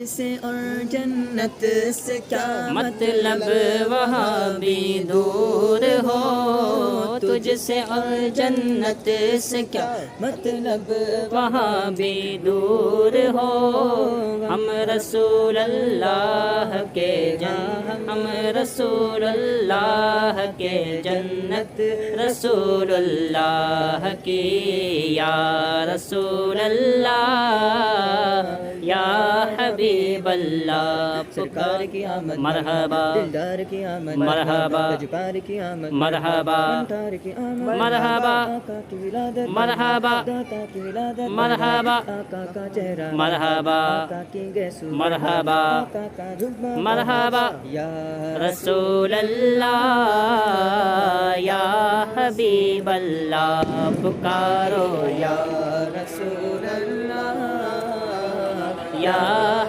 سے اور جنت سے کیا مطلب وہاں بھی دور ہو، تجھ سے اور جنت سے کیا مطلب وہاں بھی دور ہو۔ ہم رسول اللہ کے ہم رسول اللہ کے جنت رسول اللہ کی، یا رسول اللہ یا حبیب اللہ۔ سرکار کی آمد مرحبا دلدار کی آمد مرحبا گجپار کی آمد مرحبا منٹار کی آمد مرحبا آقا کی ولادت مرحبا داتا کی ولادت مرحبا آقا کا چہرہ مرحبا آقا کی گیسو مرحبا آقا کا جذبہ مرحبا یا رسول اللہ یا حبیب اللہ، پکارو یا رسول اللہ یا